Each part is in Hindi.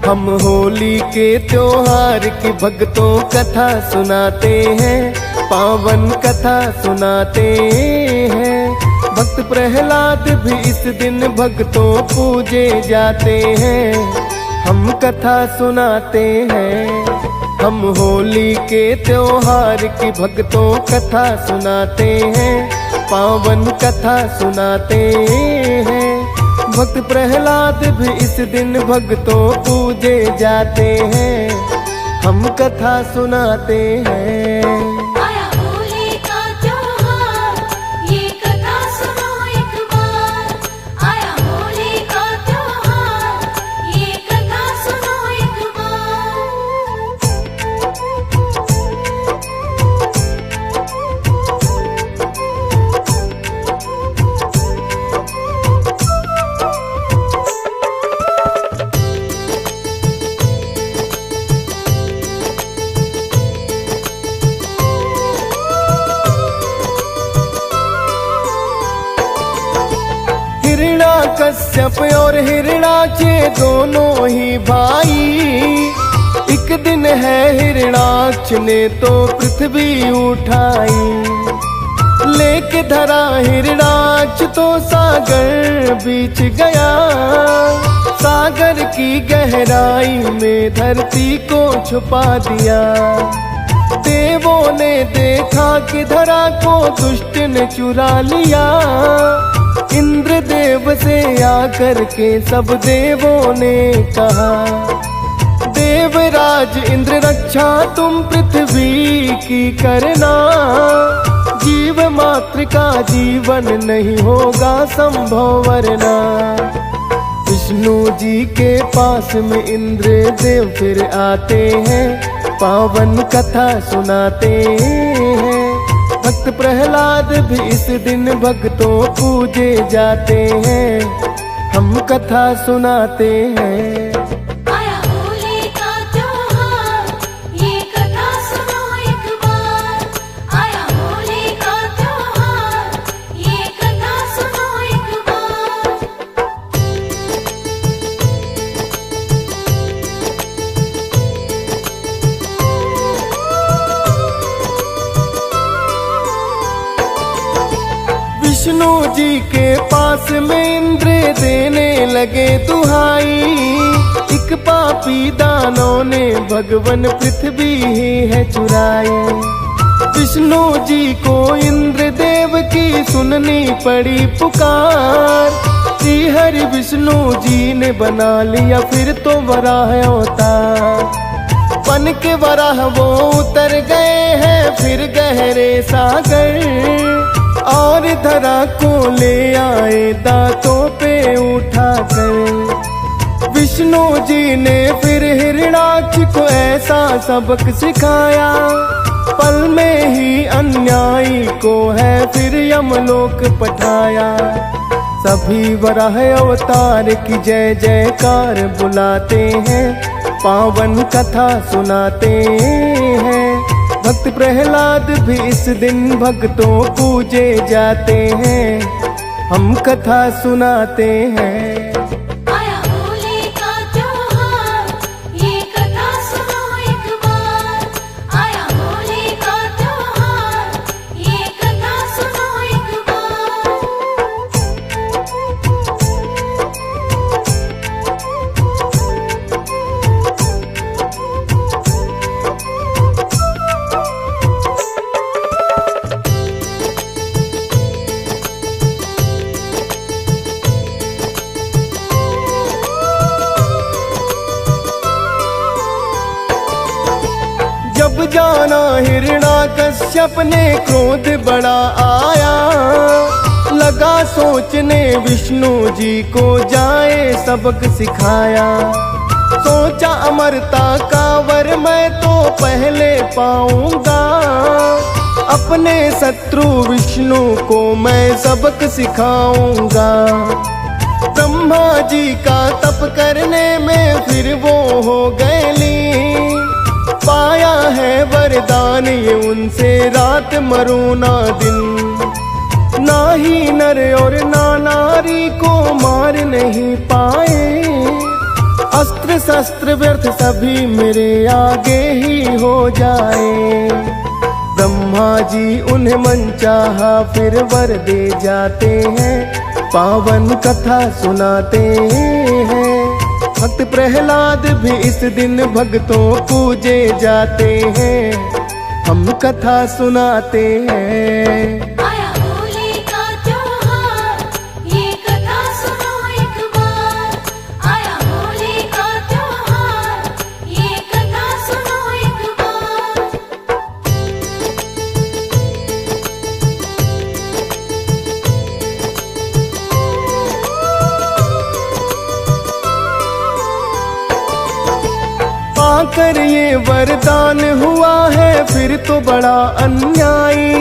हम होली के त्योहार की भक्तों कथा सुनाते हैं, पावन कथा सुनाते हैं। भक्त प्रहलाद भी इस दिन भक्तों पूजे जाते हैं, हम कथा सुनाते हैं। हम होली के त्योहार की भक्तों कथा सुनाते हैं, पावन कथा सुनाते हैं। भक्त प्रहलाद भी इस दिन भक्तों पूजे जाते हैं, हम कथा सुनाते हैं। आया होली का त्योहार, ये कथा सुनो एक बार। आया होली का त्योहार, ये कथा सुनो एक बार। कश्यप और हिरणाक्ष दोनों ही भाई, एक दिन है हिरणाक्ष ने तो पृथ्वी उठाई। लेके धरा हिरणाक्ष तो सागर बीच गया, सागर की गहराई में धरती को छुपा दिया। देवों ने देखा कि धरा को दुष्ट ने चुरा लिया, इंद्रदेव से आकर के सब देवों ने कहा, देवराज इंद्र रक्षा तुम पृथ्वी की करना, जीव मात्र का जीवन नहीं होगा संभव वरना। विष्णु जी के पास में इंद्र देव फिर आते हैं, पावन कथा सुनाते हैं। भक्त प्रहलाद भी इस दिन भक्तों पूजे जाते हैं, हम कथा सुनाते हैं। आया होली का त्योहार, ये कथा सुनो एक बार। आया होली का त्योहार, ये कथा सुनो एक बार। विष्णु जी के पास में इंद्र देने लगे दुहाई, एक पापी दानों ने भगवन पृथ्वी ही है चुराई। विष्णु जी को इंद्र देव की सुननी पड़ी पुकार, श्री हरि विष्णु जी ने बना लिया फिर तो वराह अवतार। बन के वराह वो उतर गए हैं फिर गहरे सागर, और धरा को ले आए दांतों पे उठा कर। विष्णु जी ने फिर हिरणाक्ष को ऐसा सबक सिखाया, पल में ही अन्यायी को है फिर यमलोक पठाया। सभी वराह अवतार की जय जयकार बुलाते हैं, पावन कथा सुनाते हैं। भक्त प्रहलाद भी इस दिन भक्तों पूजे जाते हैं, हम कथा सुनाते हैं। आया होली का त्योहार, ये कथा सुनो एक बार। आया होली का त्योहार, ये कथा सुनो एक बार। जब जाना हिरणाकश्यप ने क्रोध बड़ा आया, लगा सोचने विष्णु जी को जाए सबक सिखाया। सोचा अमरता का वर मैं तो पहले पाऊंगा, अपने शत्रु विष्णु को मैं सबक सिखाऊंगा। ब्रह्मा जी का तप करने में फिर वो हो गए लीन, पाया है वरदान ये उनसे रात मरूं ना दिन। ना ही नर और ना नारी को मार नहीं पाए, अस्त्र शस्त्र व्यर्थ सभी मेरे आगे ही हो जाए। ब्रह्मा जी उन्हें मनचाहा फिर वर दे जाते हैं, पावन कथा सुनाते हैं। भक्त प्रहलाद भी इस दिन भक्तों पूजे जाते हैं, हम कथा सुनाते हैं। आया होली का त्योहार, ये कथा सुनो एक बार। आया होली का त्योहार, ये कथा सुनो एक बार। पाकर ये वरदान हुआ है फिर तो बड़ा अन्यायी,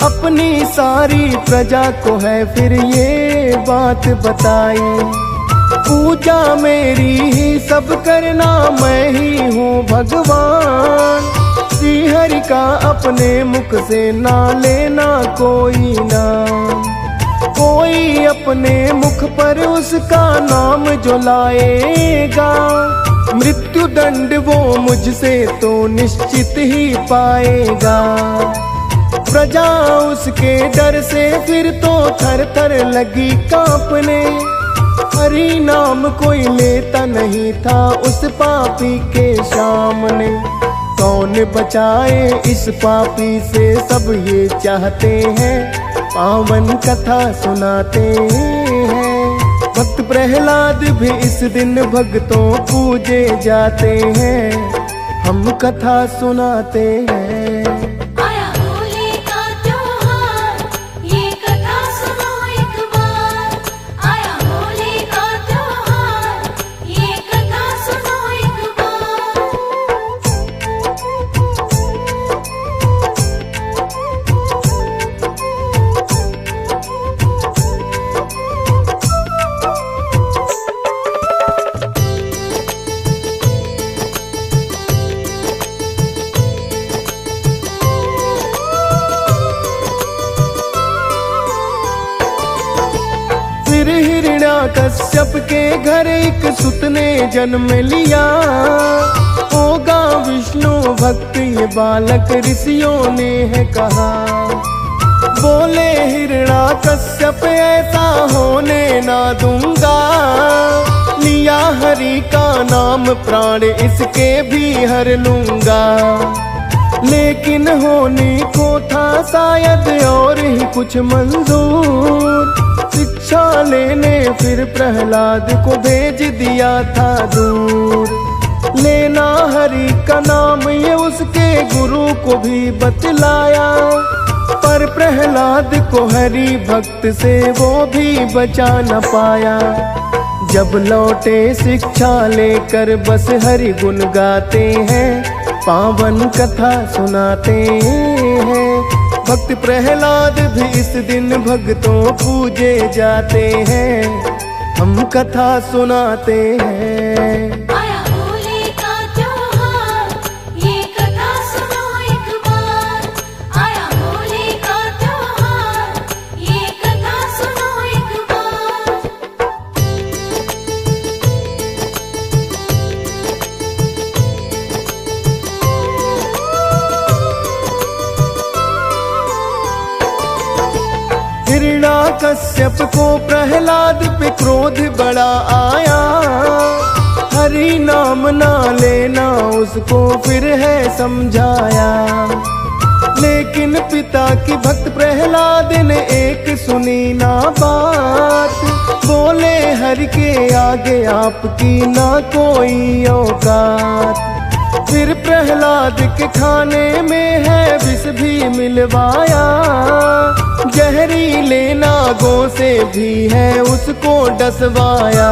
अपनी सारी प्रजा को है फिर ये बात बताई। पूजा मेरी ही सब करना, मैं ही हूँ भगवान। श्री हरि का अपने मुख से ना लेना कोई नाम, कोई अपने मुख पर उसका नाम जो लाएगा, मृत्यु दंड वो मुझसे तो निश्चित ही पाएगा। प्रजा उसके डर से फिर तो थर थर लगी कांपने, हरि नाम कोई लेता नहीं था उस पापी के सामने। कौन बचाए इस पापी से सब ये चाहते हैं, पावन कथा सुनाते हैं। भक्त प्रहलाद भी इस दिन भक्तों पूजे जाते हैं, हम कथा सुनाते हैं। आया होली का त्योहार, ये कथा सुनो एक बार। आया होली का त्योहार, ये कथा सुनो एक बार। फिर हिरण्याकश्यप के घर एक सुत ने जन्म लिया, होगा विष्णु भक्त ये बालक ऋषियों ने है कहा। बोले हिरण्याकश्यप ऐसा होने ना दूंगा, लिया हरि का नाम प्राण इसके भी हर लूंगा। लेकिन होनी को था शायद और ही कुछ मंजूर, शिक्षा लेने फिर प्रहलाद को भेज दिया था दूर। लेना हरि का नाम ये उसके गुरु को भी बतलाया, पर प्रहलाद को हरि भक्त से वो भी बचा न पाया। जब लौटे शिक्षा लेकर बस हरि गुण गाते हैं, पावन कथा सुनाते हैं। भक्त प्रहलाद भी इस दिन भक्तों पूजे जाते हैं, हम कथा सुनाते हैं। आया होली का त्योहार, ये कथा सुनो एक बार। आया होली का त्योहार, ये कथा सुनो एक बार। हिरण्याकश्यप को प्रहलाद पे क्रोध बड़ा आया, हरि नाम ना लेना उसको फिर है समझाया। लेकिन पिता की भक्त प्रहलाद ने एक सुनी ना बात, बोले हरि के आगे आपकी ना कोई औकात। फिर प्रहलाद के खाने में है विष भी मिलवाया, जहरीले नागों से भी है उसको डसवाया।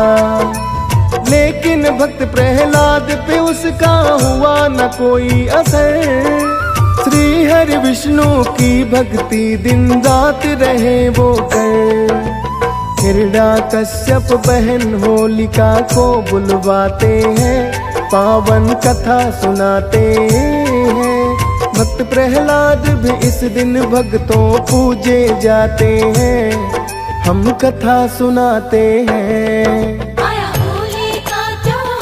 लेकिन भक्त प्रहलाद पे उसका हुआ न कोई असर, श्री हरि विष्णु की भक्ति दिन रात रहे वो कर। हिरण्याकश्यप बहन होलिका को बुलवाते हैं, पावन कथा सुनाते हैं। भक्त प्रहलाद भी इस दिन भक्तों पूजे जाते हैं, हम कथा सुनाते हैं। आया होली का त्योहार,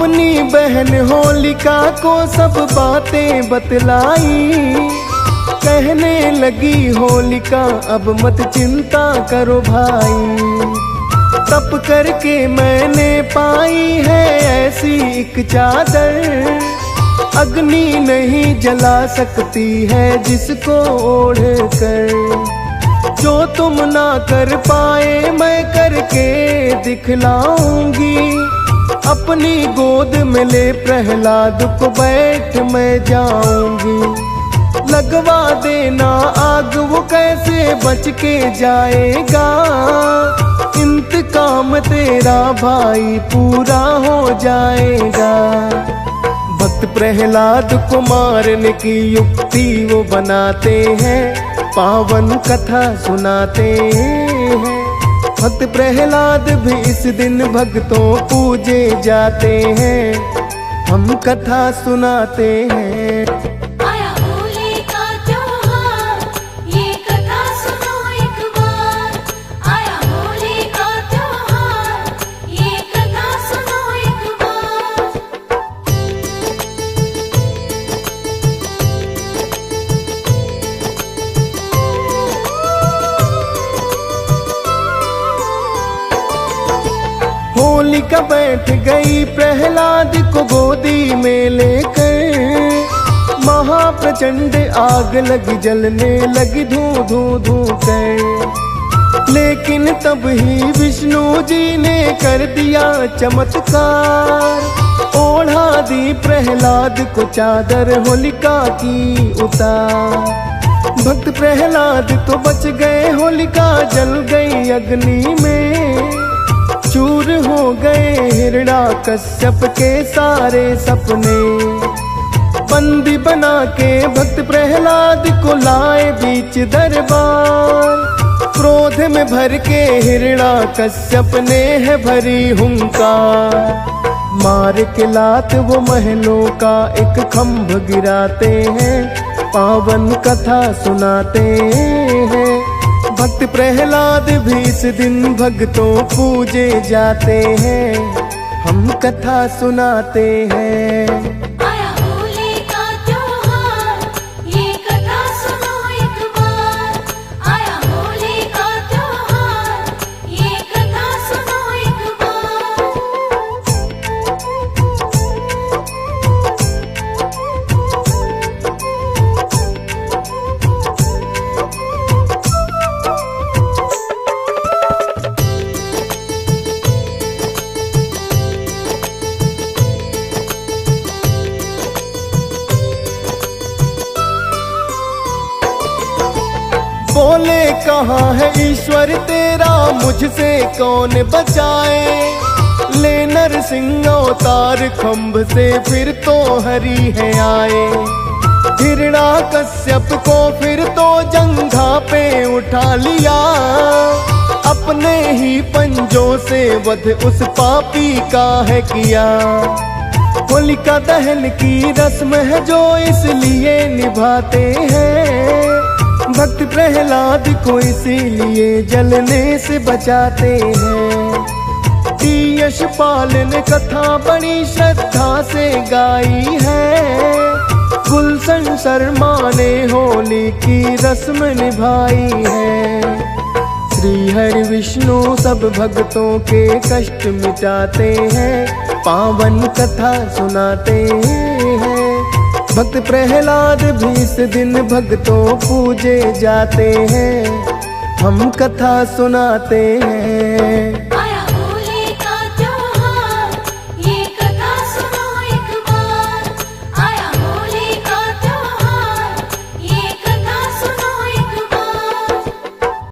अपनी बहन होलिका को सब बातें बतलाई। कहने लगी होलिका अब मत चिंता करो भाई, तप करके मैंने पाई है ऐसी एक चादर, अग्नि नहीं जला सकती है जिसको ओढ़ कर। जो तुम ना कर पाए मैं करके दिखलाऊंगी, अपनी गोद में ले प्रहलाद को बैठ मैं जाऊंगी। लगवा देना आग वो कैसे बच के जाएगा, इंतकाम तेरा भाई पूरा हो जाएगा। भक्त प्रहलाद को मारने की युक्ति वो बनाते हैं, पावन कथा सुनाते हैं। भक्त प्रहलाद भी इस दिन भक्तों पूजे जाते हैं, हम कथा सुनाते हैं। आया होली का त्योहार, ये कथा सुनो एक बार। आया होली का त्योहार, ये कथा सुनो एक बार। होलिका बैठ गई प्रहलाद को गोदी में लेकर, महाप्रचंड आग लगी जलने लगी धू धू धू कर। लेकिन तब ही विष्णु जी ने कर दिया चमत्कार, ओढ़ा दी प्रहलाद को चादर होलिका की उतार। भक्त प्रहलाद तो बच गए, होलिका जल गई अग्नि में, चूर हो गए हिरण्याकश्यप के सारे सपने। बंदी बना के भक्त प्रहलाद को लाए बीच दरबार, क्रोध में भर के हिरण्याकश्यप ने है भरी हुंकार। मार के लात वो महलों का एक खंभ गिराते हैं, पावन कथा सुनाते हैं। भक्त प्रहलाद भी इस दिन भक्तों पूजे जाते हैं, हम कथा सुनाते हैं। आया होली का त्योहार, ये कथा सुनो एक बार। आया होली का त्योहार, ये कथा सुनो एक बार। बोले कहाँ है ईश्वर तेरा, मुझसे कौन बचाए। ले नरसिंह अवतार खंभ से फिर तो हरि है आए। हिरण्याकश्यप को फिर तो जंघा पे उठा लिया, अपने ही पंजों से वध उस पापी का है किया। होलिका दहन की रस्म है जो इसलिए निभाते हैं, भक्त प्रहलाद को इसीलिए जलने से बचाते हैं। यशपाल ने कथा बड़ी श्रद्धा से गाई है, गुलशन शर्मा ने होली की रस्म निभाई है। श्री हरि विष्णु सब भक्तों के कष्ट मिटाते हैं, पावन कथा सुनाते हैं। भक्त प्रहलाद भी इस दिन भक्तों पूजे जाते हैं, हम कथा सुनाते हैं।